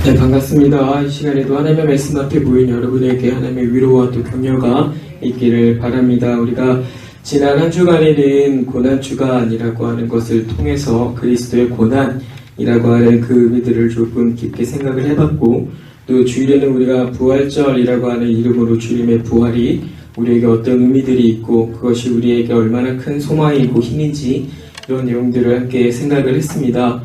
네, 반갑습니다. 이 시간에도 하나님의 말씀 앞에 모인 여러분에게 하나님의 위로와 또 격려가 있기를 바랍니다. 우리가 지난 한 주간에는 고난주간이라고 하는 것을 통해서 그리스도의 고난이라고 하는 그 의미들을 조금 깊게 생각을 해봤고, 또 주일에는 우리가 부활절이라고 하는 이름으로 주님의 부활이 우리에게 어떤 의미들이 있고 그것이 우리에게 얼마나 큰 소망이고 힘인지 이런 내용들을 함께 생각을 했습니다.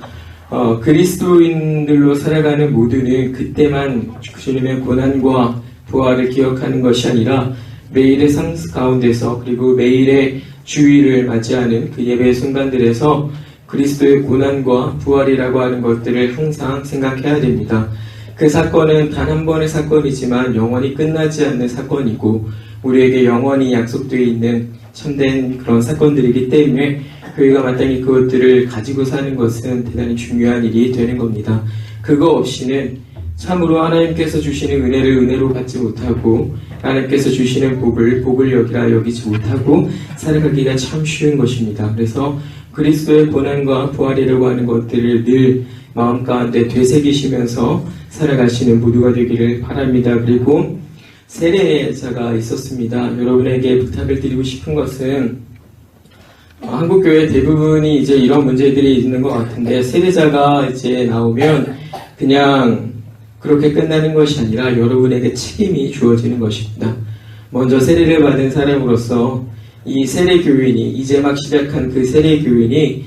그리스도인들로 살아가는 모두는 그때만 주님의 고난과 부활을 기억하는 것이 아니라 매일의 삶 가운데서, 그리고 매일의 주일을 맞이하는 그 예배의 순간들에서 그리스도의 고난과 부활이라고 하는 것들을 항상 생각해야 됩니다. 그 사건은 단 한 번의 사건이지만 영원히 끝나지 않는 사건이고 우리에게 영원히 약속되어 있는 참된 그런 사건들이기 때문에 저희가 마땅히 그것들을 가지고 사는 것은 대단히 중요한 일이 되는 겁니다. 그거 없이는 참으로 하나님께서 주시는 은혜를 은혜로 받지 못하고 하나님께서 주시는 복을 여기라 여기지 못하고 살아가기가 참 쉬운 것입니다. 그래서 그리스도의 고난과 부활이라고 하는 것들을 늘 마음 가운데 되새기시면서 살아가시는 모두가 되기를 바랍니다. 그리고 세례자가 있었습니다. 여러분에게 부탁을 드리고 싶은 것은 한국교회 대부분이 이제 이런 문제들이 있는 것 같은데, 세례자가 이제 나오면 그냥 그렇게 끝나는 것이 아니라 여러분에게 책임이 주어지는 것입니다. 먼저 세례를 받은 사람으로서 이 세례교인이, 이제 막 시작한 그 세례교인이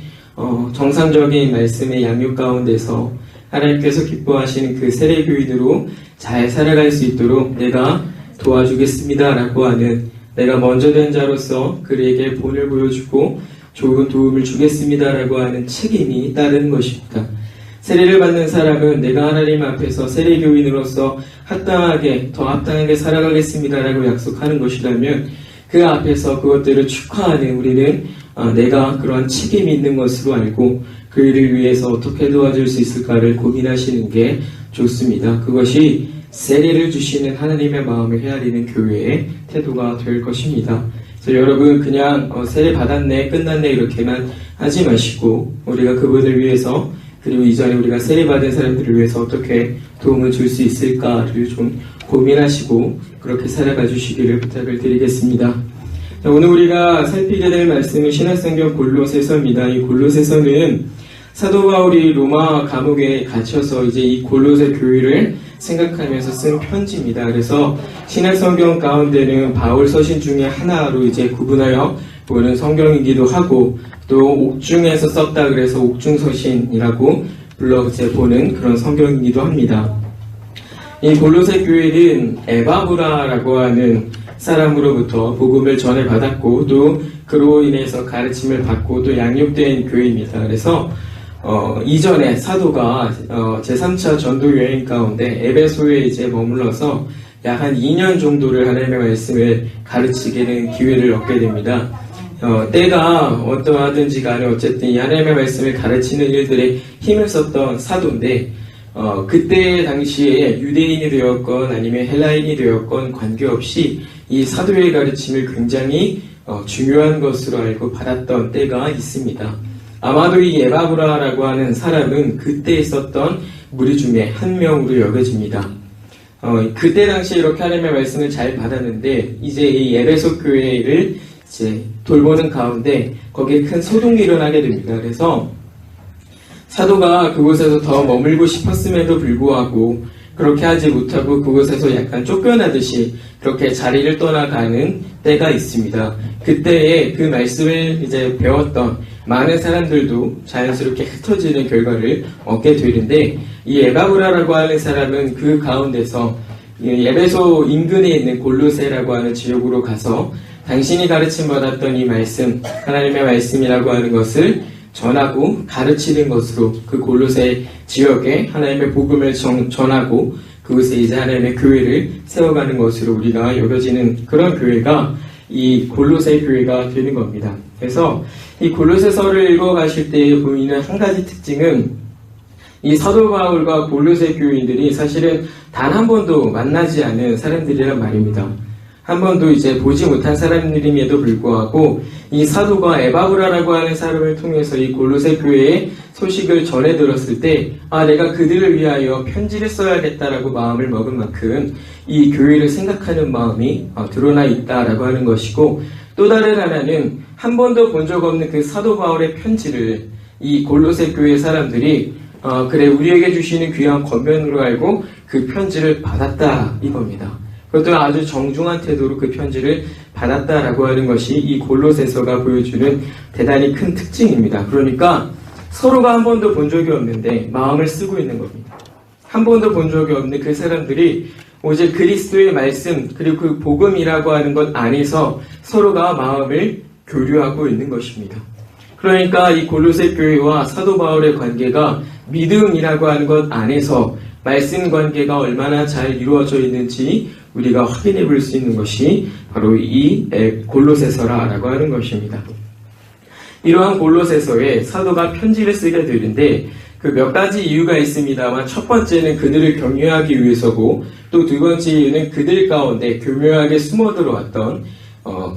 정상적인 말씀의 양육 가운데서 하나님께서 기뻐하시는 그 세례교인으로 잘 살아갈 수 있도록 내가 도와주겠습니다 라고 하는, 내가 먼저 된 자로서 그에게 본을 보여주고 좋은 도움을 주겠습니다 라고 하는 책임이 따르는 것입니다. 세례를 받는 사람은 내가 하나님 앞에서 세례교인으로서 더 합당하게 살아가겠습니다 라고 약속하는 것이라면 그 앞에서 그것들을 축하하는 우리는 내가 그러한 책임이 있는 것으로 알고 그를 위해서 어떻게 도와줄 수 있을까를 고민하시는 게 좋습니다. 그것이 세례를 주시는 하나님의 마음을 헤아리는 교회의 태도가 될 것입니다. 그래서 여러분 그냥 세례 받았네 끝났네 이렇게만 하지 마시고 우리가 그분을 위해서, 그리고 이전에 우리가 세례 받은 사람들을 위해서 어떻게 도움을 줄 수 있을까를 좀 고민하시고 그렇게 살아가 주시기를 부탁을 드리겠습니다. 자, 오늘 우리가 살피게 될 말씀은 신약성경 골로새서입니다. 이 골로새서는 사도 바울이 로마 감옥에 갇혀서 이제 이 골로새 교회를 생각하면서 쓴 편지입니다. 그래서 신약성경 가운데는 바울 서신 중에 하나로 이제 구분하여 보는 성경이기도 하고, 또 옥중에서 썼다 그래서 옥중서신이라고 불러 이제 보는 그런 성경이기도 합니다. 이 골로새 교회는 에바브라라고 하는 사람으로부터 복음을 전해받았고 또 그로 인해서 가르침을 받고 또 양육된 교회입니다. 그래서 이전에 사도가 제3차 전도 여행 가운데 에베소에 이제 머물러서 약 한 2년 정도를 하나님의 말씀을 가르치게 된 기회를 얻게 됩니다. 때가 어떠하든지 간에 어쨌든 이 하나님의 말씀을 가르치는 일들에 힘을 썼던 사도인데, 그때 당시에 유대인이 되었건 아니면 헬라인이 되었건 관계없이 이 사도의 가르침을 굉장히 중요한 것으로 알고 받았던 때가 있습니다. 아마도 이 에바브라라고 하는 사람은 그때 있었던 무리 중에 한 명으로 여겨집니다. 그때 당시에 이렇게 하나님의 말씀을 잘 받았는데 이제 이 에베소 교회를 이제 돌보는 가운데 거기에 큰 소동이 일어나게 됩니다. 그래서 사도가 그곳에서 더 머물고 싶었음에도 불구하고 그렇게 하지 못하고 그곳에서 약간 쫓겨나듯이 그렇게 자리를 떠나가는 때가 있습니다. 그때에 그 말씀을 이제 배웠던 많은 사람들도 자연스럽게 흩어지는 결과를 얻게 되는데, 이 에바브라라고 하는 사람은 그 가운데서 에베소 인근에 있는 골로새라고 하는 지역으로 가서 당신이 가르침 받았던 이 말씀, 하나님의 말씀이라고 하는 것을 전하고 가르치는 것으로 그 골로새 지역에 하나님의 복음을 전하고 그곳에 이제 하나님의 교회를 세워가는 것으로 우리가 여겨지는 그런 교회가 이 골로새 교회가 되는 겁니다. 그래서 이 골로새서를 읽어가실 때 보이는 한 가지 특징은 이 사도 바울과 골로새 교인들이 사실은 단 한 번도 만나지 않은 사람들이란 말입니다. 한 번도 이제 보지 못한 사람들임에도 불구하고 이 사도가 에바브라라고 하는 사람을 통해서 이 골로새 교회의 소식을 전해 들었을 때, 내가 그들을 위하여 편지를 써야겠다라고 마음을 먹은 만큼 이 교회를 생각하는 마음이 드러나 있다라고 하는 것이고, 또 다른 하나는 한 번도 본 적 없는 그 사도 바울의 편지를 이 골로새 교회 사람들이 그래 우리에게 주시는 귀한 권면으로 알고 그 편지를 받았다 이겁니다. 그것도 아주 정중한 태도로 그 편지를 받았다라고 하는 것이 이 골로새서가 보여주는 대단히 큰 특징입니다. 그러니까 서로가 한 번도 본 적이 없는데 마음을 쓰고 있는 겁니다. 한 번도 본 적이 없는 그 사람들이 오직 그리스도의 말씀 그리고 그 복음이라고 하는 것 안에서 서로가 마음을 교류하고 있는 것입니다. 그러니까 이 골로새 교회와 사도 바울의 관계가 믿음이라고 하는 것 안에서 말씀 관계가 얼마나 잘 이루어져 있는지 우리가 확인해 볼 수 있는 것이 바로 이 골로새서라고 하는 것입니다. 이러한 골로새서에 사도가 편지를 쓰게 되는데 그 몇 가지 이유가 있습니다만 첫 번째는 그들을 격려하기 위해서고 또 두 번째 이유는 그들 가운데 교묘하게 숨어 들어왔던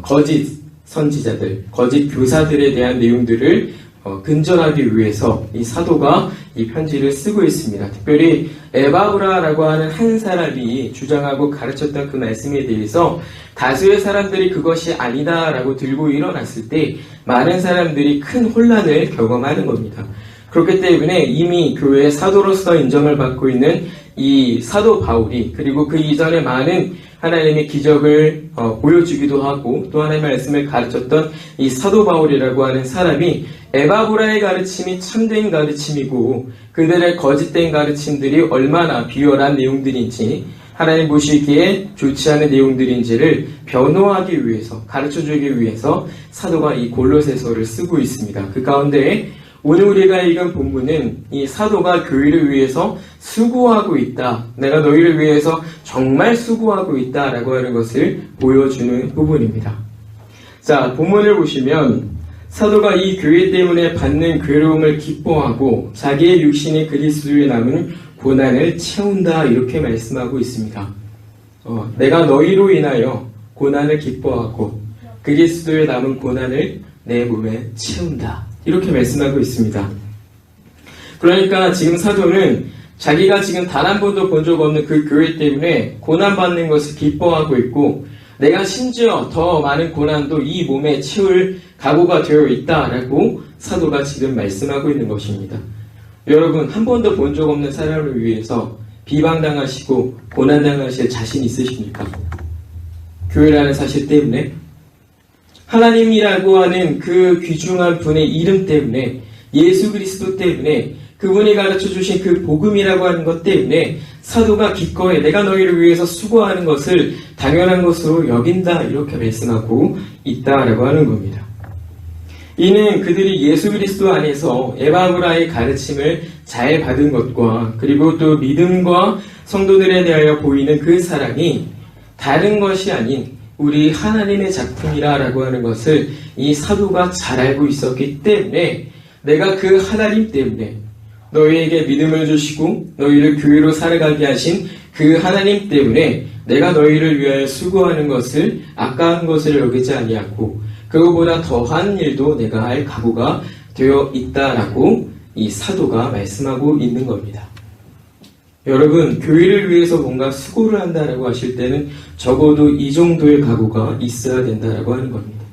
거짓 선지자들, 거짓 교사들에 대한 내용들을 근절하기 위해서 이 사도가 이 편지를 쓰고 있습니다. 특별히 에바브라라고 하는 한 사람이 주장하고 가르쳤던 그 말씀에 대해서 다수의 사람들이 그것이 아니다라고 들고 일어났을 때 많은 사람들이 큰 혼란을 경험하는 겁니다. 그렇기 때문에 이미 교회의 사도로서 인정을 받고 있는 이 사도 바울이 그리고 그 이전에 많은 하나님의 기적을 보여주기도 하고 또 하나님의 말씀을 가르쳤던 이 사도 바울이라고 하는 사람이 에바브라의 가르침이 참된 가르침이고 그들의 거짓된 가르침들이 얼마나 비열한 내용들인지 하나님 보시기에 좋지 않은 내용들인지를 변호하기 위해서 가르쳐주기 위해서 사도가 이 골로새서를 쓰고 있습니다. 그 가운데 오늘 우리가 읽은 본문은 이 사도가 교회를 위해서 수고하고 있다. 내가 너희를 위해서 정말 수고하고 있다라고 하는 것을 보여주는 부분입니다. 자, 본문을 보시면 사도가 이 교회 때문에 받는 괴로움을 기뻐하고 자기의 육신이 그리스도에 남은 고난을 채운다 이렇게 말씀하고 있습니다. 내가 너희로 인하여 고난을 기뻐하고 그리스도에 남은 고난을 내 몸에 채운다. 이렇게 말씀하고 있습니다. 그러니까 지금 사도는 자기가 지금 단 한 번도 본 적 없는 그 교회 때문에 고난받는 것을 기뻐하고 있고 내가 심지어 더 많은 고난도 이 몸에 채울 각오가 되어 있다라고 사도가 지금 말씀하고 있는 것입니다. 여러분, 한 번도 본 적 없는 사람을 위해서 비방당하시고 고난당하실 자신 있으십니까? 교회라는 사실 때문에 하나님이라고 하는 그 귀중한 분의 이름 때문에 예수 그리스도 때문에 그분이 가르쳐 주신 그 복음이라고 하는 것 때문에 사도가 기꺼이 내가 너희를 위해서 수고하는 것을 당연한 것으로 여긴다 이렇게 말씀하고 있다라고 하는 겁니다. 이는 그들이 예수 그리스도 안에서 에바브라의 가르침을 잘 받은 것과 그리고 또 믿음과 성도들에 대하여 보이는 그 사랑이 다른 것이 아닌 우리 하나님의 작품이라고 하는 것을 이 사도가 잘 알고 있었기 때문에 내가 그 하나님 때문에 너희에게 믿음을 주시고 너희를 교회로 살아가게 하신 그 하나님 때문에 내가 너희를 위하여 수고하는 것을 아까운 것을 여기지 아니하고 그거보다 더한 일도 내가 할 각오가 되어 있다라고 이 사도가 말씀하고 있는 겁니다. 여러분, 교회를 위해서 뭔가 수고를 한다라고 하실 때는 적어도 이 정도의 각오가 있어야 된다라고 하는 겁니다.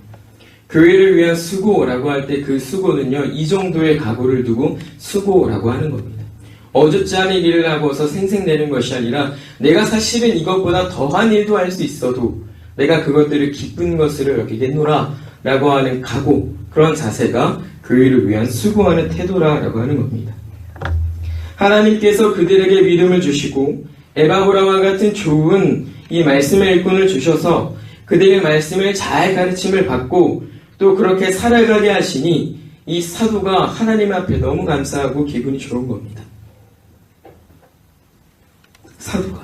교회를 위한 수고라고 할 때 그 수고는요, 이 정도의 각오를 두고 수고라고 하는 겁니다. 어줍지 않은 일을 하고서 생색내는 것이 아니라 내가 사실은 이것보다 더한 일도 할 수 있어도 내가 그것들을 기쁜 것으로 여기겠노라 라고 하는 각오, 그런 자세가 교회를 위한 수고하는 태도라고 하는 겁니다. 하나님께서 그들에게 믿음을 주시고 에바브라와 같은 좋은 이 말씀의 일꾼을 주셔서 그들의 말씀을 잘 가르침을 받고 또 그렇게 살아가게 하시니 이 사도가 하나님 앞에 너무 감사하고 기분이 좋은 겁니다. 사도가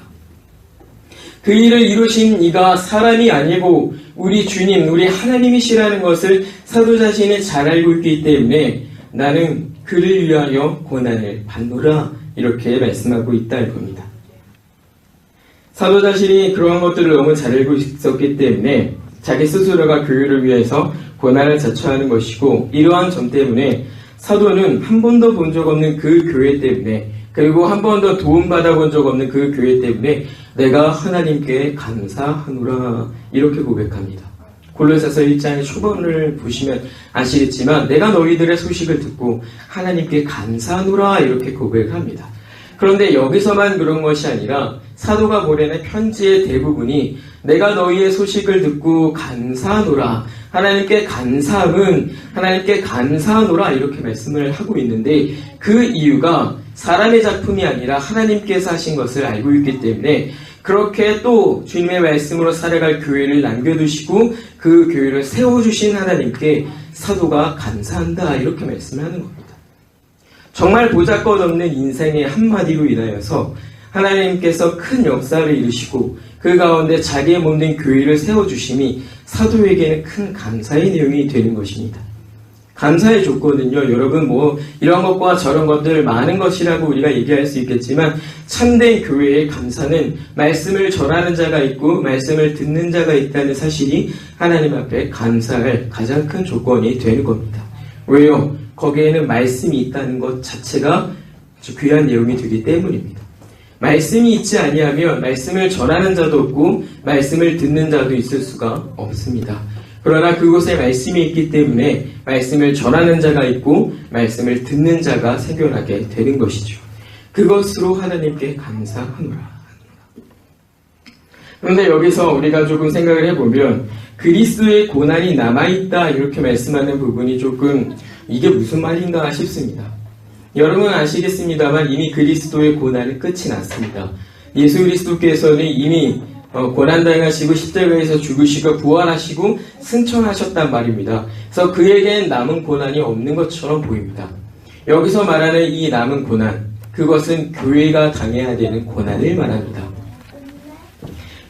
그 일을 이루신 이가 사람이 아니고 우리 주님, 우리 하나님이시라는 것을 사도 자신이 잘 알고 있기 때문에 나는 그를 위하여 고난을 받노라 이렇게 말씀하고 있다는 겁니다. 사도 자신이 그러한 것들을 너무 잘 알고 있었기 때문에 자기 스스로가 교회를 위해서 고난을 자처하는 것이고, 이러한 점 때문에 사도는 한 번도 본 적 없는 그 교회 때문에, 그리고 한 번도 도움받아 본 적 없는 그 교회 때문에 내가 하나님께 감사하노라 이렇게 고백합니다. 골로새서 1장 초반을 보시면 아시겠지만 내가 너희들의 소식을 듣고 하나님께 감사하노라 이렇게 고백합니다. 그런데 여기서만 그런 것이 아니라 사도가 보내는 편지의 대부분이 내가 너희의 소식을 듣고 감사하노라, 하나님께 감사함은 하나님께 감사하노라 이렇게 말씀을 하고 있는데, 그 이유가 사람의 작품이 아니라 하나님께서 하신 것을 알고 있기 때문에 그렇게 또 주님의 말씀으로 살아갈 교회를 남겨두시고 그 교회를 세워주신 하나님께 사도가 감사한다 이렇게 말씀을 하는 겁니다. 정말 보잘것없는 인생의 한마디로 인하여서 하나님께서 큰 역사를 이루시고 그 가운데 자기의 몸된 교회를 세워주심이 사도에게는 큰 감사의 내용이 되는 것입니다. 감사의 조건은요, 여러분 이런 것과 저런 것들 많은 것이라고 우리가 얘기할 수 있겠지만 참된 교회의 감사는 말씀을 전하는 자가 있고 말씀을 듣는 자가 있다는 사실이 하나님 앞에 감사할 가장 큰 조건이 되는 겁니다. 왜요? 거기에는 말씀이 있다는 것 자체가 아주 귀한 내용이 되기 때문입니다. 말씀이 있지 아니하면 말씀을 전하는 자도 없고 말씀을 듣는 자도 있을 수가 없습니다. 그러나 그곳에 말씀이 있기 때문에 말씀을 전하는 자가 있고 말씀을 듣는 자가 생겨나게 되는 것이죠. 그것으로 하나님께 감사하노라. 그런데 여기서 우리가 조금 생각을 해보면 그리스도의 고난이 남아있다 이렇게 말씀하는 부분이 조금 이게 무슨 말인가 싶습니다. 여러분 아시겠습니다만 이미 그리스도의 고난은 끝이 났습니다. 예수 그리스도께서는 이미 고난당하시고 십자가에서 죽으시고 부활하시고 승천하셨단 말입니다. 그래서 그에겐 남은 고난이 없는 것처럼 보입니다. 여기서 말하는 이 남은 고난, 그것은 교회가 당해야 되는 고난을 말합니다.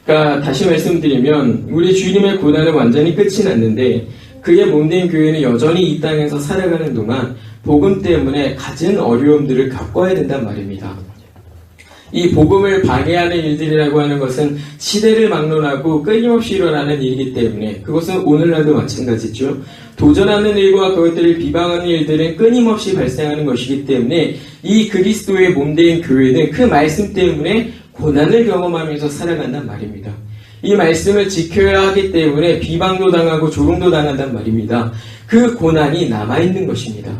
그러니까 다시 말씀드리면 우리 주님의 고난은 완전히 끝이 났는데 그의 몸된 교회는 여전히 이 땅에서 살아가는 동안 복음 때문에 갖은 어려움들을 겪어야 된단 말입니다. 이 복음을 방해하는 일들이라고 하는 것은 시대를 막론하고 끊임없이 일어나는 일이기 때문에 그것은 오늘날도 마찬가지죠. 도전하는 일과 그것들을 비방하는 일들은 끊임없이 발생하는 것이기 때문에 이 그리스도의 몸된 교회는 그 말씀 때문에 고난을 경험하면서 살아간단 말입니다. 이 말씀을 지켜야 하기 때문에 비방도 당하고 조롱도 당한단 말입니다. 그 고난이 남아있는 것입니다.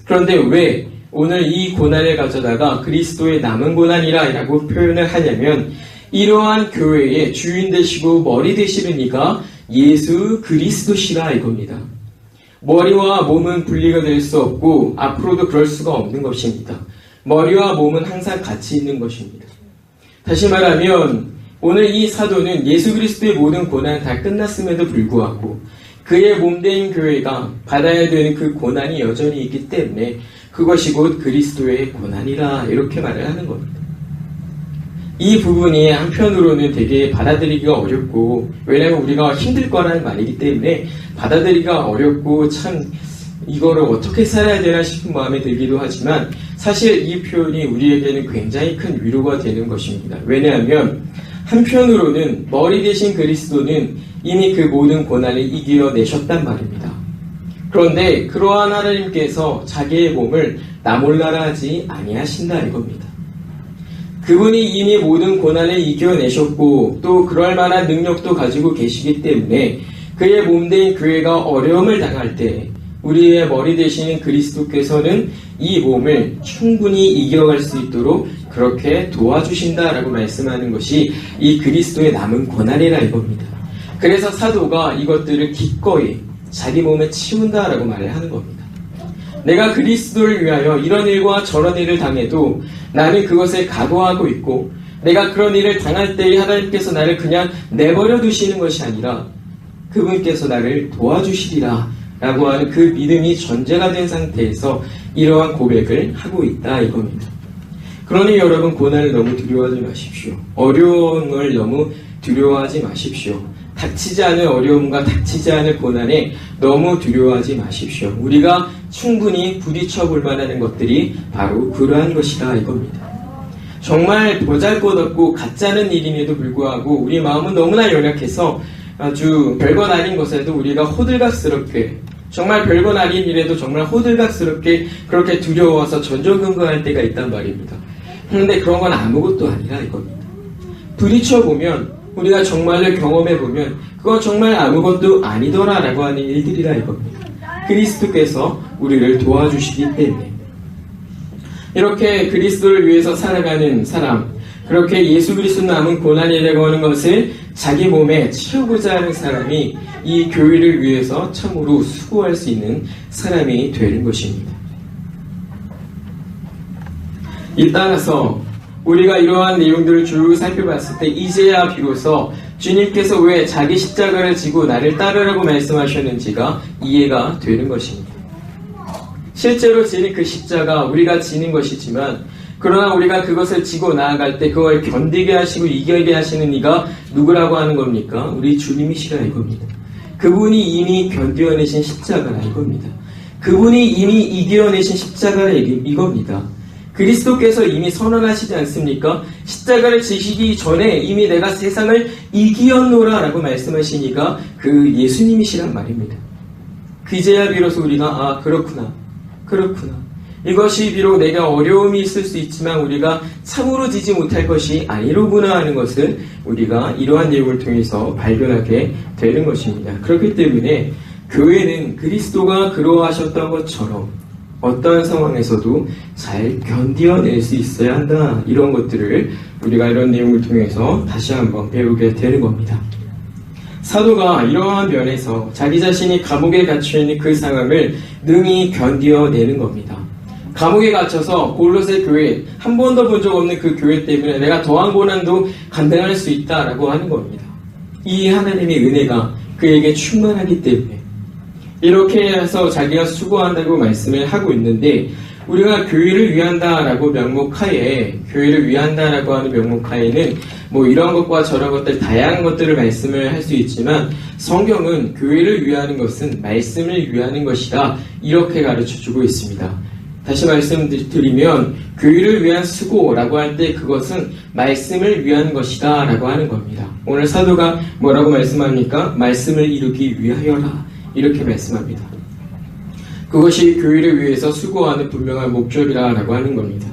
그런데 왜 오늘 이 고난을 가져다가 그리스도의 남은 고난이라 라고 표현을 하냐면 이러한 교회의 주인 되시고 머리 되시는 이가 예수 그리스도시라 이겁니다. 머리와 몸은 분리가 될 수 없고 앞으로도 그럴 수가 없는 것입니다. 머리와 몸은 항상 같이 있는 것입니다. 다시 말하면 오늘 이 사도는 예수 그리스도의 모든 고난은 다 끝났음에도 불구하고 그의 몸된 교회가 받아야 되는 그 고난이 여전히 있기 때문에 그것이 곧 그리스도의 고난이라 이렇게 말을 하는 겁니다. 이 부분이 한편으로는 되게 받아들이기가 어렵고 왜냐하면 우리가 힘들 거라는 말이기 때문에 받아들이기가 어렵고 참 이거를 어떻게 살아야 되나 싶은 마음이 들기도 하지만 사실 이 표현이 우리에게는 굉장히 큰 위로가 되는 것입니다. 왜냐하면 한편으로는 머리 대신 그리스도는 이미 그 모든 고난을 이겨내셨단 말입니다. 그런데 그러한 하나님께서 자기의 몸을 나 몰라라 하지 아니하신다 이겁니다. 그분이 이미 모든 고난을 이겨내셨고 또 그럴 만한 능력도 가지고 계시기 때문에 그의 몸된 교회가 어려움을 당할 때 우리의 머리 되시는 그리스도께서는 이 몸을 충분히 이겨갈 수 있도록 그렇게 도와주신다라고 말씀하는 것이 이 그리스도의 남은 고난이라 이겁니다. 그래서 사도가 이것들을 기꺼이 자기 몸에 치운다라고 말을 하는 겁니다. 내가 그리스도를 위하여 이런 일과 저런 일을 당해도 나는 그것을 각오하고 있고 내가 그런 일을 당할 때에 하나님께서 나를 그냥 내버려 두시는 것이 아니라 그분께서 나를 도와주시리라 라고 하는 그 믿음이 전제가 된 상태에서 이러한 고백을 하고 있다 이겁니다. 그러니 여러분 고난을 너무 두려워하지 마십시오. 어려움을 너무 두려워하지 마십시오. 닥치지 않은 어려움과 닥치지 않은 고난에 너무 두려워하지 마십시오. 우리가 충분히 부딪혀 볼 만한 것들이 바로 그러한 것이다 이겁니다. 정말 보잘것없고 가짜는 일임에도 불구하고 우리 마음은 너무나 연약해서 아주 별것 아닌 것에도 우리가 호들갑스럽게, 정말 별것 아닌 일에도 정말 호들갑스럽게 그렇게 두려워서 전전긍긍할 때가 있단 말입니다. 그런데 그런 건 아무것도 아니라 이겁니다. 부딪혀보면, 우리가 정말로 경험해보면 그건 정말 아무것도 아니더라라고 하는 일들이라 이겁니다. 그리스도께서 우리를 도와주시기 때문에. 이렇게 그리스도를 위해서 살아가는 사람, 그렇게 예수 그리스도 남은 고난이라고 하는 것을 자기 몸에 채우고자 하는 사람이 이 교회를 위해서 참으로 수고할 수 있는 사람이 되는 것입니다. 이 따라서 우리가 이러한 내용들을 쭉 살펴봤을 때 이제야 비로소 주님께서 왜 자기 십자가를 지고 나를 따르라고 말씀하셨는지가 이해가 되는 것입니다. 실제로 지는 그 십자가 우리가 지는 것이지만, 그러나 우리가 그것을 지고 나아갈 때 그걸 견디게 하시고 이기게 하시는 이가 누구라고 하는 겁니까? 우리 주님이시라 이겁니다. 그분이 이미 견뎌내신 십자가라 이겁니다. 그분이 이미 이겨내신 십자가라 이겁니다. 그리스도께서 이미 선언하시지 않습니까? 십자가를 지시기 전에 이미 내가 세상을 이기었노라 라고 말씀하시니까 그 예수님이시란 말입니다. 그제야 비로소 우리가 그렇구나. 이것이 비록 내가 어려움이 있을 수 있지만 우리가 참으로 지지 못할 것이 아니로구나 하는 것을 우리가 이러한 내용을 통해서 발견하게 되는 것입니다. 그렇기 때문에 교회는 그리스도가 그러하셨던 것처럼 어떠한 상황에서도 잘 견뎌낼 수 있어야 한다. 이런 것들을 우리가 이런 내용을 통해서 다시 한번 배우게 되는 겁니다. 사도가 이러한 면에서 자기 자신이 감옥에 갇혀있는 그 상황을 능히 견뎌내는 겁니다. 감옥에 갇혀서 골로새 교회, 한 번도 본 적 없는 그 교회 때문에 내가 더한 고난도 감당할 수 있다라고 하는 겁니다. 이 하나님의 은혜가 그에게 충만하기 때문에 이렇게 해서 자기가 수고한다고 말씀을 하고 있는데, 우리가 교회를 위한다라고 명목하에, 교회를 위한다라고 하는 명목하에는 뭐 이런 것과 저런 것들 다양한 것들을 말씀을 할 수 있지만, 성경은 교회를 위하는 것은 말씀을 위하는 것이다 이렇게 가르쳐주고 있습니다. 다시 말씀드리면 교회를 위한 수고라고 할 때 그것은 말씀을 위한 것이다 라고 하는 겁니다. 오늘 사도가 뭐라고 말씀합니까? 말씀을 이루기 위하여라 이렇게 말씀합니다. 그것이 교회를 위해서 수고하는 분명한 목적이라고 하는 겁니다.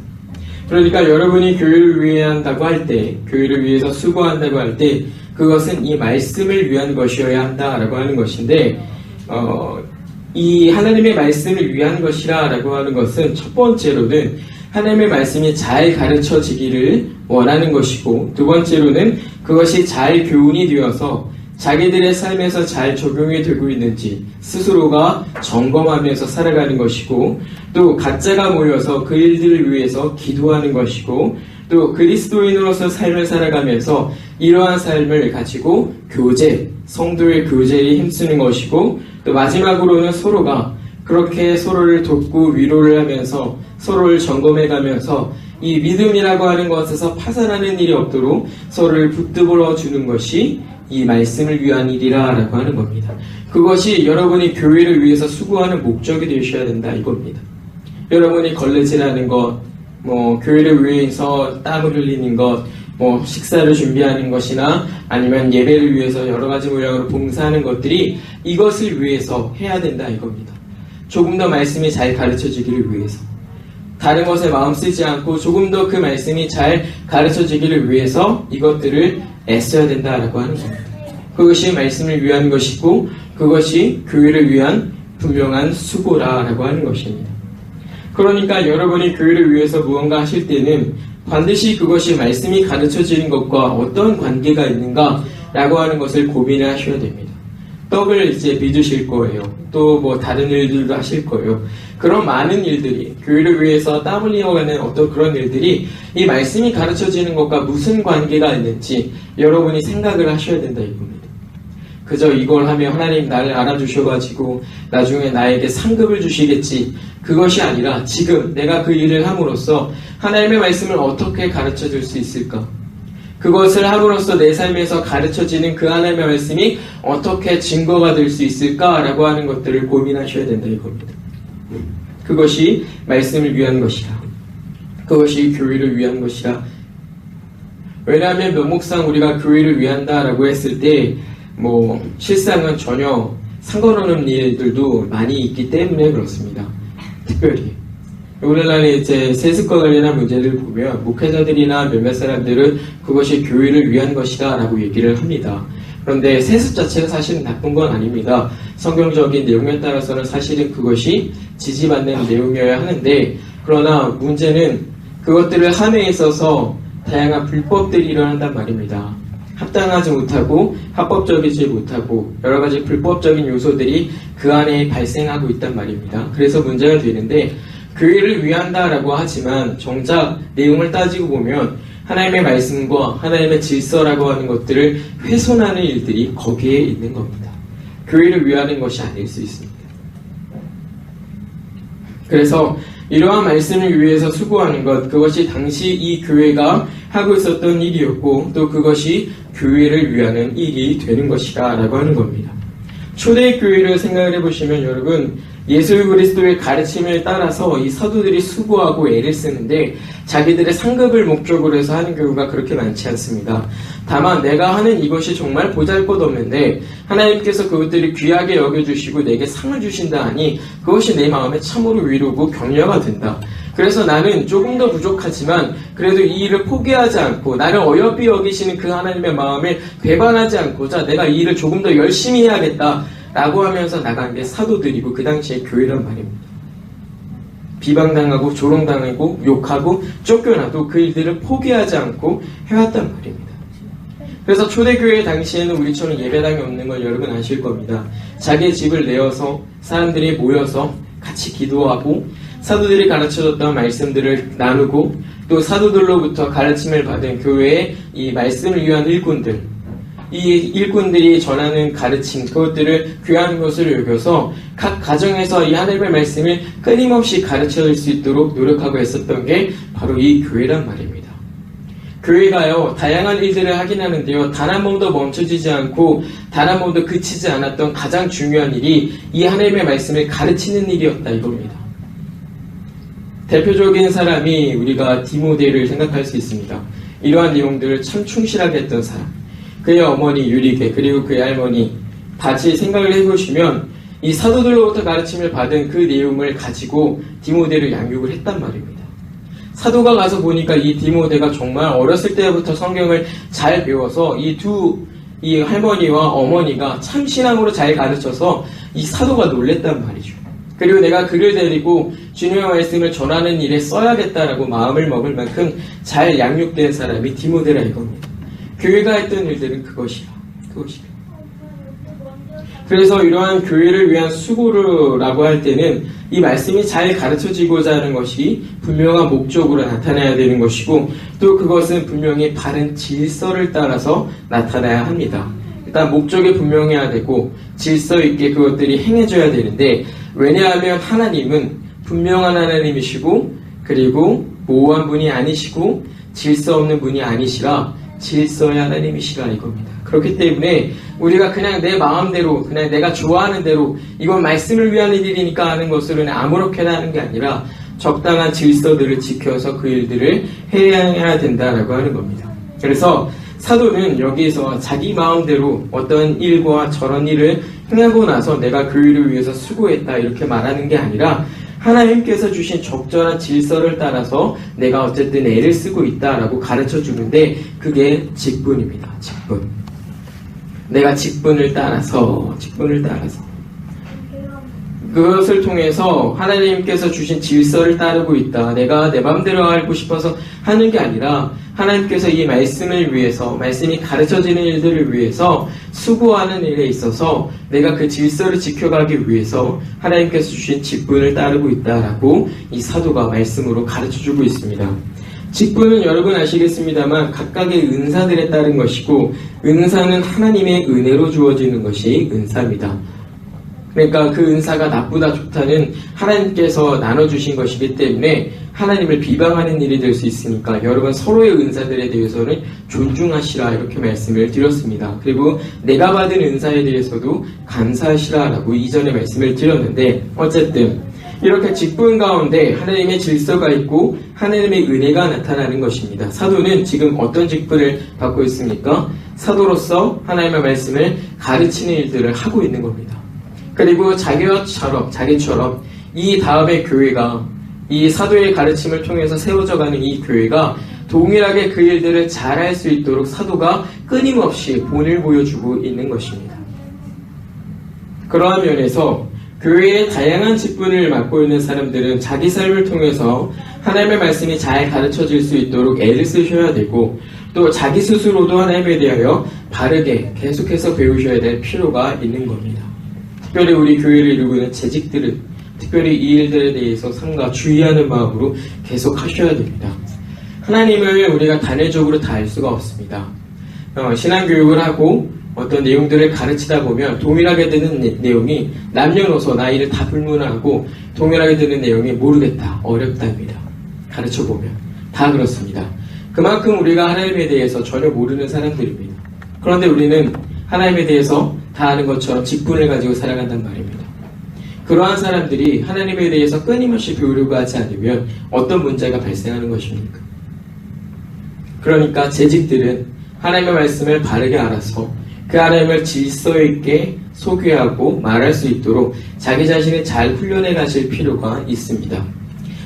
그러니까 여러분이 교회를 위한다고 할 때, 교회를 위해서 수고한다고 할 때 그것은 이 말씀을 위한 것이어야 한다라고 하는 것인데, 이 하나님의 말씀을 위한 것이라고 하는 것은 첫 번째로는 하나님의 말씀이 잘 가르쳐지기를 원하는 것이고, 두 번째로는 그것이 잘 교훈이 되어서 자기들의 삶에서 잘 적용이 되고 있는지 스스로가 점검하면서 살아가는 것이고, 또 각자가 모여서 그 일들을 위해서 기도하는 것이고, 또 그리스도인으로서 삶을 살아가면서 이러한 삶을 가지고 교제, 성도의 교제에 힘쓰는 것이고, 또 마지막으로는 서로가 그렇게 서로를 돕고 위로를 하면서 서로를 점검해가면서 이 믿음이라고 하는 것에서 파산하는 일이 없도록 서로를 붙들어 주는 것이 이 말씀을 위한 일이라 라고 하는 겁니다. 그것이 여러분이 교회를 위해서 수고하는 목적이 되셔야 된다 이겁니다. 여러분이 걸레질하는 것, 교회를 위해서 땀을 흘리는 것, 식사를 준비하는 것이나 아니면 예배를 위해서 여러 가지 모양으로 봉사하는 것들이 이것을 위해서 해야 된다 이겁니다. 조금 더 말씀이 잘 가르쳐지기를 위해서, 다른 것에 마음 쓰지 않고 조금 더 그 말씀이 잘 가르쳐지기를 위해서 이것들을 애써야 된다라고 하는 겁니다. 그것이 말씀을 위한 것이고 그것이 교회를 위한 분명한 수고라라고 하는 것입니다. 그러니까 여러분이 교회를 위해서 무언가 하실 때는 반드시 그것이 말씀이 가르쳐지는 것과 어떤 관계가 있는가라고 하는 것을 고민을 하셔야 됩니다. 떡을 이제 빚으실 거예요. 또 다른 일들도 하실 거예요. 그런 많은 일들이, 교회를 위해서 땀 흘려가는 어떤 그런 일들이 이 말씀이 가르쳐지는 것과 무슨 관계가 있는지 여러분이 생각을 하셔야 된다 이겁니다. 그저 이걸 하면 하나님 나를 알아주셔가지고 나중에 나에게 상급을 주시겠지, 그것이 아니라 지금 내가 그 일을 함으로써 하나님의 말씀을 어떻게 가르쳐 줄 수 있을까, 그것을 함으로써 내 삶에서 가르쳐지는 그 하나님의 말씀이 어떻게 증거가 될 수 있을까라고 하는 것들을 고민하셔야 된다 이겁니다. 그것이 말씀을 위한 것이라, 그것이 교회를 위한 것이라 왜냐하면 면목상 우리가 교회를 위한다라고 했을 때 실상은 전혀 상관없는 일들도 많이 있기 때문에 그렇습니다. 특별히 오늘날의 이제 세습과 관련한 문제를 보면 목회자들이나 몇몇 사람들은 그것이 교회를 위한 것이다 라고 얘기를 합니다. 그런데 세습 자체가 사실은 나쁜 건 아닙니다. 성경적인 내용에 따라서는 사실은 그것이 지지받는 내용이어야 하는데, 그러나 문제는 그것들을 함에 있어서 다양한 불법들이 일어난단 말입니다. 합당하지 못하고 합법적이지 못하고 여러 가지 불법적인 요소들이 그 안에 발생하고 있단 말입니다. 그래서 문제가 되는데, 교회를 위한다라고 하지만 정작 내용을 따지고 보면 하나님의 말씀과 하나님의 질서라고 하는 것들을 훼손하는 일들이 거기에 있는 겁니다. 교회를 위하는 것이 아닐 수 있습니다. 그래서 이러한 말씀을 위해서 수고하는 것, 그것이 당시 이 교회가 하고 있었던 일이었고 또 그것이 교회를 위하는 일이 되는 것이다 라고 하는 겁니다. 초대 교회를 생각을 해보시면 여러분, 예수 그리스도의 가르침을 따라서 이 사도들이 수고하고 애를 쓰는데 자기들의 상급을 목적으로 해서 하는 경우가 그렇게 많지 않습니다. 다만 내가 하는 이것이 정말 보잘것없는데 하나님께서 그것들을 귀하게 여겨주시고 내게 상을 주신다 하니 그것이 내 마음에 참으로 위로고 격려가 된다. 그래서 나는 조금 더 부족하지만 그래도 이 일을 포기하지 않고 나를 어여삐 여기시는 그 하나님의 마음을 배반하지 않고자 내가 이 일을 조금 더 열심히 해야겠다 라고 하면서 나간 게 사도들이고 그 당시의 교회란 말입니다. 비방당하고 조롱당하고 욕하고 쫓겨나도 그 일들을 포기하지 않고 해왔단 말입니다. 그래서 초대교회 당시에는 우리처럼 예배당이 없는 걸 여러분 아실 겁니다. 자기의 집을 내어서 사람들이 모여서 같이 기도하고 사도들이 가르쳐줬던 말씀들을 나누고 또 사도들로부터 가르침을 받은 교회의 이 말씀을 위한 일꾼들, 이 일꾼들이 전하는 가르침, 그것들을 귀한 것을 여겨서 각 가정에서 이 하나님의 말씀을 끊임없이 가르쳐줄 수 있도록 노력하고 있었던 게 바로 이 교회란 말입니다. 교회가요, 다양한 일들을 하긴 하는데요, 단 한 번도 멈춰지지 않고 단 한 번도 그치지 않았던 가장 중요한 일이 이 하나님의 말씀을 가르치는 일이었다 이겁니다. 대표적인 사람이 우리가 디모데를 생각할 수 있습니다. 이러한 내용들을 참 충실하게 했던 사람, 그의 어머니 유리게 그리고 그의 할머니 같이 생각을 해보시면 이 사도들로부터 가르침을 받은 그 내용을 가지고 디모데를 양육을 했단 말입니다. 사도가 가서 보니까 이 디모데가 정말 어렸을 때부터 성경을 잘 배워서 이 할머니와 어머니가 참 신앙으로 잘 가르쳐서 이 사도가 놀랬단 말이죠. 그리고 내가 그를 데리고 주님의 말씀을 전하는 일에 써야겠다라고 마음을 먹을 만큼 잘 양육된 사람이 디모데라 이겁니다. 교회가 했던 일들은 그것이야. 그래서 이러한 교회를 위한 수고라고 할 때는 이 말씀이 잘 가르쳐지고자 하는 것이 분명한 목적으로 나타나야 되는 것이고 또 그것은 분명히 바른 질서를 따라서 나타나야 합니다. 일단 목적이 분명해야 되고 질서 있게 그것들이 행해져야 되는데, 왜냐하면 하나님은 분명한 하나님이시고 그리고 모호한 분이 아니시고 질서 없는 분이 아니시라 질서의 하나님이시라 이겁니다. 그렇기 때문에 우리가 그냥 내 마음대로 그냥 내가 좋아하는 대로 이건 말씀을 위한 일이니까 하는 것으로는 아무렇게나 하는 게 아니라 적당한 질서들을 지켜서 그 일들을 해야 된다라고 하는 겁니다. 그래서 사도는 여기에서 자기 마음대로 어떤 일과 저런 일을 행하고 나서 내가 그 일을 위해서 수고했다 이렇게 말하는 게 아니라 하나님께서 주신 적절한 질서를 따라서 내가 어쨌든 애를 쓰고 있다라고 가르쳐 주는데 그게 직분입니다. 직분. 내가 직분을 따라서 그것을 통해서 하나님께서 주신 질서를 따르고 있다. 내가 내 마음대로 알고 싶어서 하는 게 아니라 하나님께서 이 말씀을 위해서, 말씀이 가르쳐지는 일들을 위해서 수고하는 일에 있어서 내가 그 질서를 지켜가기 위해서 하나님께서 주신 직분을 따르고 있다라고 이 사도가 말씀으로 가르쳐주고 있습니다. 직분은 여러분 아시겠습니다만 각각의 은사들에 따른 것이고 은사는 하나님의 은혜로 주어지는 것이 은사입니다. 그러니까 그 은사가 나쁘다 좋다는 하나님께서 나눠주신 것이기 때문에 하나님을 비방하는 일이 될 수 있으니까 여러분 서로의 은사들에 대해서는 존중하시라 이렇게 말씀을 드렸습니다. 그리고 내가 받은 은사에 대해서도 감사하시라 라고 이전에 말씀을 드렸는데 어쨌든 이렇게 직분 가운데 하나님의 질서가 있고 하나님의 은혜가 나타나는 것입니다. 사도는 지금 어떤 직분을 받고 있습니까? 사도로서 하나님의 말씀을 가르치는 일들을 하고 있는 겁니다. 그리고 자기처럼 이 다음의 교회가 이 사도의 가르침을 통해서 세워져가는 이 교회가 동일하게 그 일들을 잘할 수 있도록 사도가 끊임없이 본을 보여주고 있는 것입니다. 그러한 면에서 교회의 다양한 직분을 맡고 있는 사람들은 자기 삶을 통해서 하나님의 말씀이 잘 가르쳐질 수 있도록 애를 쓰셔야 되고, 또 자기 스스로도 하나님에 대하여 바르게 계속해서 배우셔야 될 필요가 있는 겁니다. 특별히 우리 교회를 이루고 있는 재직들은 특별히 이 일들에 대해서 삼가 주의하는 마음으로 계속 하셔야 됩니다. 하나님을 우리가 단회적으로 다 알 수가 없습니다. 신앙교육을 하고 어떤 내용들을 가르치다 보면 동일하게 되는 내용이 남녀노소 나이를 다 불문하고 동일하게 되는 내용이 모르겠다, 어렵답니다. 가르쳐보면 다 그렇습니다. 그만큼 우리가 하나님에 대해서 전혀 모르는 사람들입니다. 그런데 우리는 하나님에 대해서 다 아는 것처럼 직분을 가지고 살아간단 말입니다. 그러한 사람들이 하나님에 대해서 끊임없이 배우려고 하지 않으면 어떤 문제가 발생하는 것입니까? 그러니까 재직들은 하나님의 말씀을 바르게 알아서 그 하나님을 질서 있게 소개하고 말할 수 있도록 자기 자신을 잘 훈련해 가실 필요가 있습니다.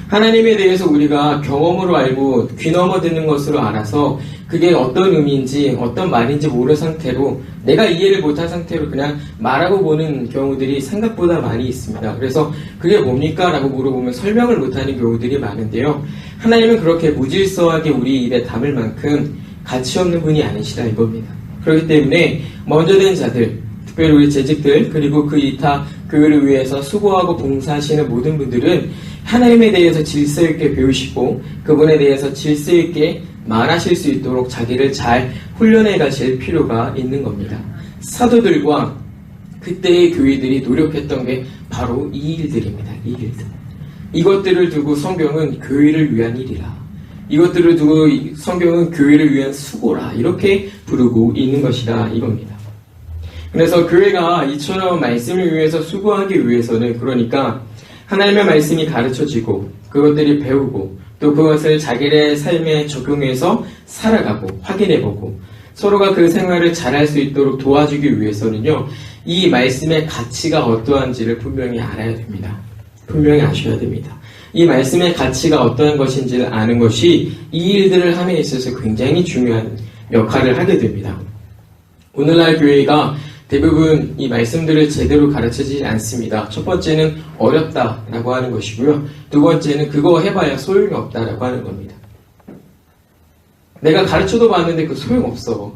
하나님에 대해서 우리가 경험으로 알고 귀넘어 듣는 것으로 알아서 그게 어떤 의미인지 어떤 말인지 모르는 상태로 내가 이해를 못한 상태로 그냥 말하고 보는 경우들이 생각보다 많이 있습니다. 그래서 그게 뭡니까? 라고 물어보면 설명을 못하는 경우들이 많은데요. 하나님은 그렇게 무질서하게 우리 입에 담을 만큼 가치 없는 분이 아니시라 이겁니다. 그렇기 때문에 먼저 된 자들, 특별히 우리 재직들, 그리고 그 이타 교회를 위해서 수고하고 봉사하시는 모든 분들은 하나님에 대해서 질서 있게 배우시고 그분에 대해서 질서 있게 말하실 수 있도록 자기를 잘 훈련해 가실 필요가 있는 겁니다. 사도들과 그때의 교회들이 노력했던 게 바로 이 일들입니다. 이 일들. 이것들을 두고 성경은 교회를 위한 일이라, 이것들을 두고 성경은 교회를 위한 수고라 이렇게 부르고 있는 것이다 이겁니다. 그래서 교회가 이처럼 말씀을 위해서 수고하기 위해서는, 그러니까 하나님의 말씀이 가르쳐지고 그것들이 배우고 또 그것을 자기의 삶에 적용해서 살아가고 확인해보고 서로가 그 생활을 잘할 수 있도록 도와주기 위해서는요, 이 말씀의 가치가 어떠한지를 분명히 알아야 됩니다. 분명히 아셔야 됩니다. 이 말씀의 가치가 어떠한 것인지를 아는 것이 이 일들을 함에 있어서 굉장히 중요한 역할을 하게 됩니다. 오늘날 교회가 대부분 이 말씀들을 제대로 가르치지 않습니다. 첫 번째는 어렵다라고 하는 것이고요. 두 번째는 그거 해봐야 소용이 없다라고 하는 겁니다. 내가 가르쳐도 봤는데 그 소용없어.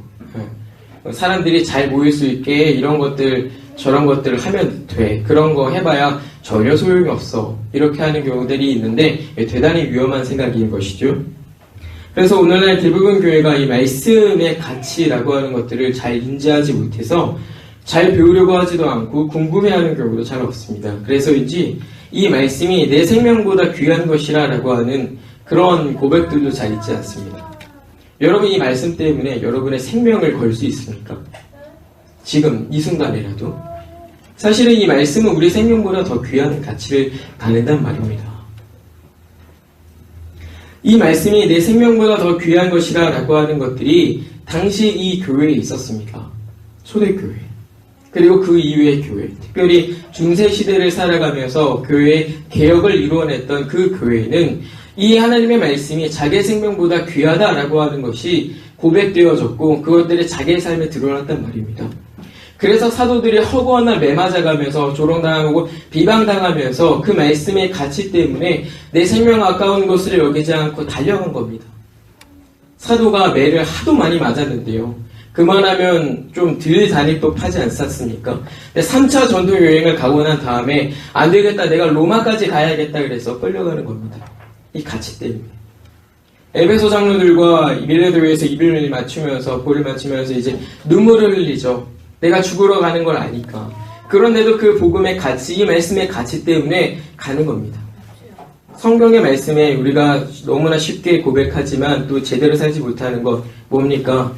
사람들이 잘 모일 수 있게 이런 것들 저런 것들을 하면 돼. 그런 거 해봐야 전혀 소용이 없어. 이렇게 하는 경우들이 있는데 대단히 위험한 생각인 것이죠. 그래서 오늘날 대부분 교회가 이 말씀의 가치라고 하는 것들을 잘 인지하지 못해서 잘 배우려고 하지도 않고 궁금해하는 경우도 잘 없습니다. 그래서인지 이 말씀이 내 생명보다 귀한 것이라 라고 하는 그런 고백들도 잘 있지 않습니다. 여러분 이 말씀 때문에 여러분의 생명을 걸 수 있습니까? 지금 이 순간이라도? 사실은 이 말씀은 우리 생명보다 더 귀한 가치를 갖는단 말입니다. 이 말씀이 내 생명보다 더 귀한 것이라 라고 하는 것들이 당시 이 교회에 있었습니다. 초대교회. 그리고 그 이후의 교회, 특별히 중세시대를 살아가면서 교회의 개혁을 이루어냈던 그 교회는 이 하나님의 말씀이 자기의 생명보다 귀하다라고 하는 것이 고백되어졌고 그것들이 자기의 삶에 드러났단 말입니다. 그래서 사도들이 허구한 매맞아가면서 조롱당하고 비방당하면서 그 말씀의 가치 때문에 내 생명 아까운 것을 여기지 않고 달려간 겁니다. 사도가 매를 하도 많이 맞았는데요. 그만하면 좀 덜 다닐 법하지 않았습니까? 3차 전도 여행을 가고 난 다음에 안 되겠다, 내가 로마까지 가야겠다 그래서 끌려가는 겁니다. 이 가치 때문에. 에베소 장로들과 밀레도에서 입을 맞추면서 볼을 맞추면서 이제 눈물을 흘리죠. 내가 죽으러 가는 걸 아니까. 그런데도 그 복음의 가치, 이 말씀의 가치 때문에 가는 겁니다. 성경의 말씀에 우리가 너무나 쉽게 고백하지만 또 제대로 살지 못하는 것 뭡니까?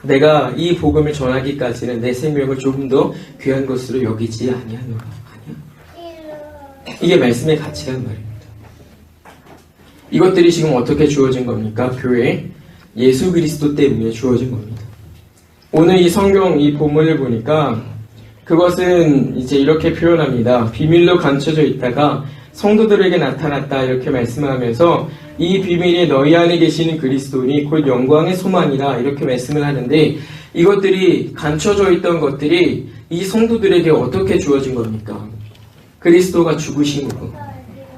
내가 이 복음을 전하기까지는 내 생명을 조금 더 귀한 것으로 여기지 아니하노라. 아니야. 이게 말씀의 가치란 말입니다. 이것들이 지금 어떻게 주어진 겁니까? 교회 예수 그리스도 때문에 주어진 겁니다. 오늘 이 성경 이 본문을 보니까 그것은 이제 이렇게 표현합니다. 비밀로 감춰져 있다가 성도들에게 나타났다 이렇게 말씀하면서 이 비밀이 너희 안에 계시는 그리스도니 곧 영광의 소망이라 이렇게 말씀을 하는데 이것들이 감춰져 있던 것들이 이 성도들에게 어떻게 주어진 겁니까? 그리스도가 죽으심으로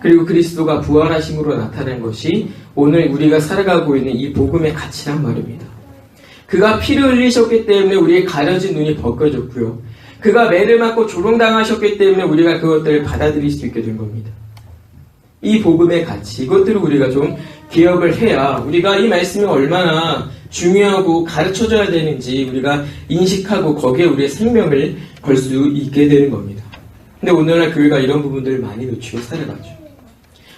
그리고 그리스도가 부활하심으로 나타난 것이 오늘 우리가 살아가고 있는 이 복음의 가치란 말입니다. 그가 피를 흘리셨기 때문에 우리의 가려진 눈이 벗겨졌고요. 그가 매를 맞고 조롱당하셨기 때문에 우리가 그것들을 받아들일 수 있게 된 겁니다. 이 복음의 가치, 이것들을 우리가 좀 기억을 해야 우리가 이 말씀이 얼마나 중요하고 가르쳐줘야 되는지 우리가 인식하고 거기에 우리의 생명을 걸 수 있게 되는 겁니다. 근데 오늘날 교회가 이런 부분들을 많이 놓치고 살아가죠.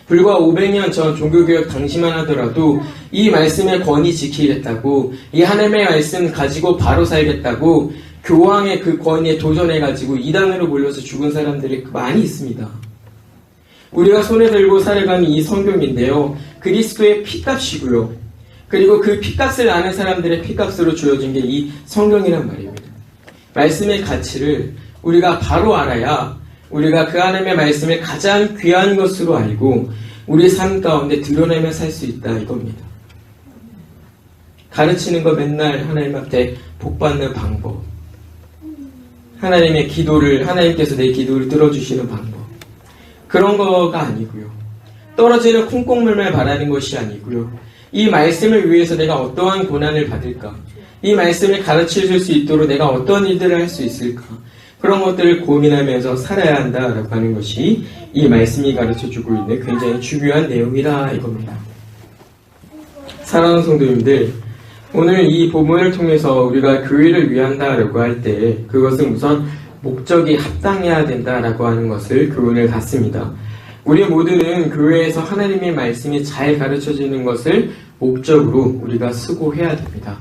불과 500년 전 종교개혁 당시만 하더라도 이 말씀의 권위 지키겠다고 이 하나님의 말씀 가지고 바로 살겠다고 교황의 그 권위에 도전해가지고 이단으로 몰려서 죽은 사람들이 많이 있습니다. 우리가 손에 들고 살아가는 이 성경인데요. 그리스도의 피값이고요. 그리고 그 피값을 아는 사람들의 피값으로 주어진 게 이 성경이란 말입니다. 말씀의 가치를 우리가 바로 알아야 우리가 그 하나님의 말씀을 가장 귀한 것으로 알고 우리 삶 가운데 드러내며 살 수 있다 이겁니다. 가르치는 거 맨날 하나님 앞에 복받는 방법, 하나님의 기도를 하나님께서 내 기도를 들어주시는 방법, 그런 거가 아니고요. 떨어지는 콩콩물만 바라는 것이 아니고요. 이 말씀을 위해서 내가 어떠한 고난을 받을까, 이 말씀을 가르쳐줄 수 있도록 내가 어떤 일들을 할 수 있을까, 그런 것들을 고민하면서 살아야 한다라고 하는 것이 이 말씀이 가르쳐주고 있는 굉장히 중요한 내용이다 이겁니다. 사랑하는 성도님들, 오늘 이 본문을 통해서 우리가 교회를 위한다라고 할 때 그것은 우선 목적이 합당해야 된다라고 하는 것을 교훈을 갖습니다. 우리 모두는 교회에서 하나님의 말씀이 잘 가르쳐지는 것을 목적으로 우리가 수고해야 됩니다.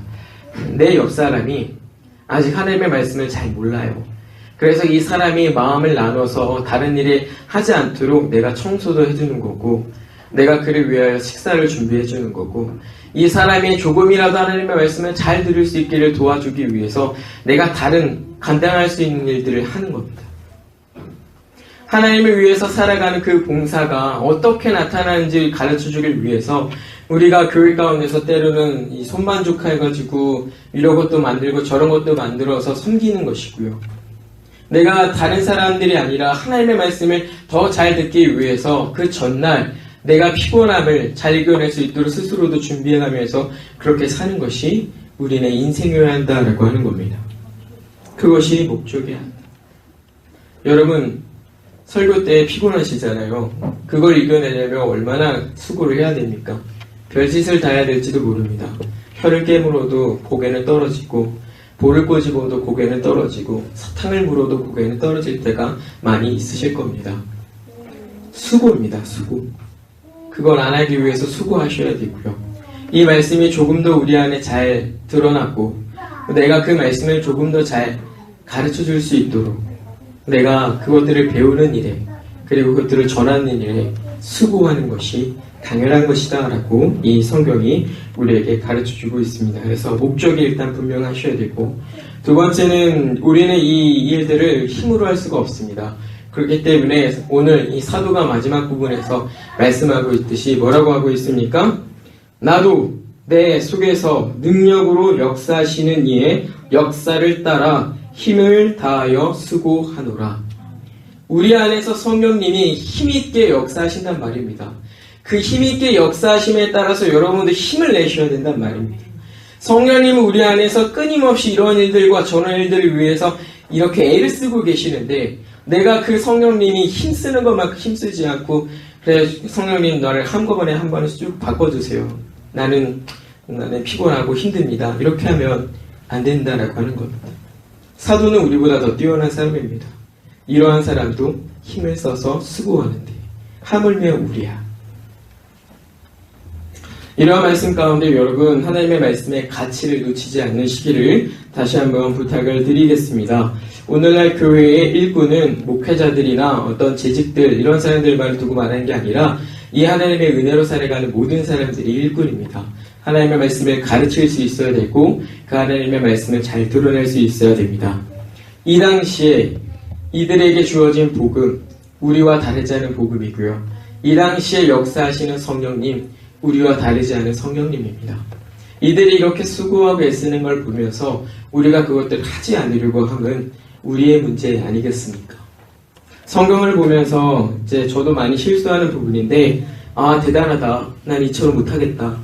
내 옆 사람이 아직 하나님의 말씀을 잘 몰라요. 그래서 이 사람이 마음을 나눠서 다른 일에 하지 않도록 내가 청소도 해주는 거고, 내가 그를 위하여 식사를 준비해주는 거고, 이 사람이 조금이라도 하나님의 말씀을 잘 들을 수 있기를 도와주기 위해서 내가 다른 감당할 수 있는 일들을 하는 겁니다. 하나님을 위해서 살아가는 그 봉사가 어떻게 나타나는지 가르쳐주길 위해서 우리가 교회 가운데서 때로는 이 손만족해가지고 이런 것도 만들고 저런 것도 만들어서 섬기는 것이고요. 내가 다른 사람들이 아니라 하나님의 말씀을 더 잘 듣기 위해서 그 전날 내가 피곤함을 잘 이겨낼 수 있도록 스스로도 준비해가면서 그렇게 사는 것이 우리의 인생이어야 한다라고 하는 겁니다. 그것이 목적이야. 여러분, 설교 때 피곤하시잖아요. 그걸 이겨내려면 얼마나 수고를 해야 됩니까? 별짓을 다 해야 될지도 모릅니다. 혀를 깨물어도 고개는 떨어지고, 볼을 꼬집어도 고개는 떨어지고, 사탕을 물어도 고개는 떨어질 때가 많이 있으실 겁니다. 수고입니다, 수고. 그걸 안 하기 위해서 수고하셔야 되고요. 이 말씀이 조금 더 우리 안에 잘 드러났고, 내가 그 말씀을 조금 더 잘 가르쳐 줄 수 있도록 내가 그것들을 배우는 일에, 그리고 그것들을 전하는 일에 수고하는 것이 당연한 것이다 라고 이 성경이 우리에게 가르쳐주고 있습니다. 그래서 목적이 일단 분명하셔야 되고, 두 번째는 우리는 이 일들을 힘으로 할 수가 없습니다. 그렇기 때문에 오늘 이 사도가 마지막 부분에서 말씀하고 있듯이 뭐라고 하고 있습니까? 나도 내 속에서 능력으로 역사하시는 이의 역사를 따라 힘을 다하여 수고하노라. 우리 안에서 성령님이 힘있게 역사하신단 말입니다. 그 힘있게 역사하심에 따라서 여러분도 힘을 내셔야 된단 말입니다. 성령님은 우리 안에서 끊임없이 이런 일들과 저런 일들을 위해서 이렇게 애를 쓰고 계시는데, 내가 그 성령님이 힘쓰는 것만큼 힘쓰지 않고, 그래 성령님 나를 한꺼번에 한 번에 쭉 바꿔주세요. 나는 피곤하고 힘듭니다. 이렇게 하면 안 된다라고 하는 겁니다. 사도는 우리보다 더 뛰어난 사람입니다. 이러한 사람도 힘을 써서 수고하는데 하물며 우리야. 이러한 말씀 가운데 여러분 하나님의 말씀의 가치를 놓치지 않으시기를 다시 한번 부탁을 드리겠습니다. 오늘날 교회의 일부는 목회자들이나 어떤 재직들 이런 사람들만 두고 말하는 게 아니라 이 하나님의 은혜로 살아가는 모든 사람들이 일꾼입니다. 하나님의 말씀을 가르칠 수 있어야 되고 그 하나님의 말씀을 잘 드러낼 수 있어야 됩니다. 이 당시에 이들에게 주어진 복음, 우리와 다르지 않은 복음이고요. 이 당시에 역사하시는 성령님, 우리와 다르지 않은 성령님입니다. 이들이 이렇게 수고하고 애쓰는 걸 보면서 우리가 그것들을 하지 않으려고 함은 우리의 문제 아니겠습니까? 성경을 보면서 이제 저도 많이 실수하는 부분인데 대단하다. 난 이처럼 못하겠다.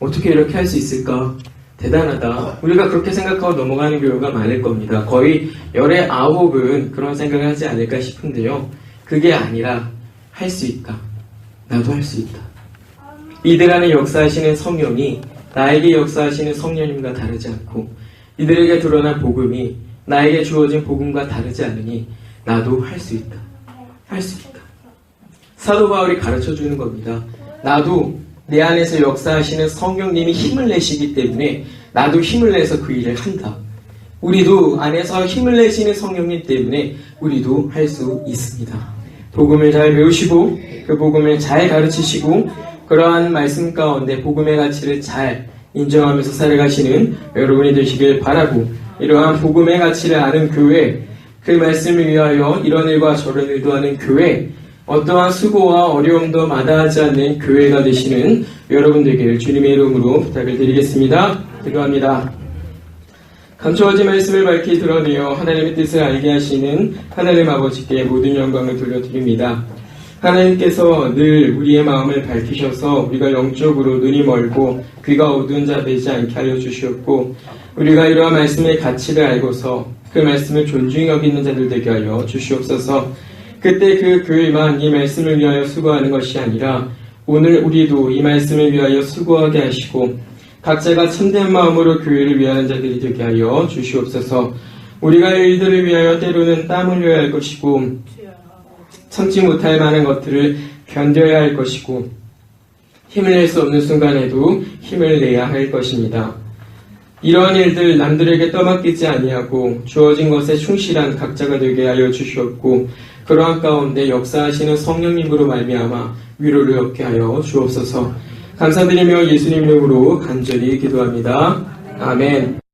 어떻게 이렇게 할 수 있을까? 대단하다. 우리가 그렇게 생각하고 넘어가는 경우가 많을 겁니다. 거의 열의 9은 그런 생각을 하지 않을까 싶은데요. 그게 아니라 할 수 있다. 나도 할 수 있다. 이들 안에 역사하시는 성령이 나에게 역사하시는 성령님과 다르지 않고 이들에게 드러난 복음이 나에게 주어진 복음과 다르지 않으니 나도 할 수 있다. 할 수 있다. 사도 바울이 가르쳐주는 겁니다. 나도 내 안에서 역사하시는 성령님이 힘을 내시기 때문에 나도 힘을 내서 그 일을 한다. 우리도 안에서 힘을 내시는 성령님 때문에 우리도 할 수 있습니다. 복음을 잘 배우시고 그 복음을 잘 가르치시고 그러한 말씀 가운데 복음의 가치를 잘 인정하면서 살아가시는 여러분이 되시길 바라고 이러한 복음의 가치를 아는 교회, 그 말씀을 위하여 이런 일과 저런 일도 하는 교회, 어떠한 수고와 어려움도 마다하지 않는 교회가 되시는 여러분 되길 주님의 이름으로 부탁을 드리겠습니다. 기도합니다. 감춰진 말씀을 밝히 드러내어 하나님의 뜻을 알게 하시는 하나님 아버지께 모든 영광을 돌려드립니다. 하나님께서 늘 우리의 마음을 밝히셔서 우리가 영적으로 눈이 멀고 귀가 어두운 자 되지 않게 하여 주시었고 우리가 이러한 말씀의 가치를 알고서 그 말씀을 존중히 여기는 자들 되게 하여 주시옵소서. 그때 그 교회만 이 말씀을 위하여 수고하는 것이 아니라 오늘 우리도 이 말씀을 위하여 수고하게 하시고 각자가 참된 마음으로 교회를 위하는 자들이 되게 하여 주시옵소서. 우리가 일들을 위하여 때로는 땀 흘려야 할 것이고 참지 못할 만한 것들을 견뎌야 할 것이고 힘을 낼 수 없는 순간에도 힘을 내야 할 것입니다. 이러한 일들 남들에게 떠맡기지 아니하고 주어진 것에 충실한 각자가 되게 하여 주시옵고 그러한 가운데 역사하시는 성령님으로 말미암아 위로를 얻게 하여 주옵소서. 감사드리며 예수님 이름으로 간절히 기도합니다. 아멘.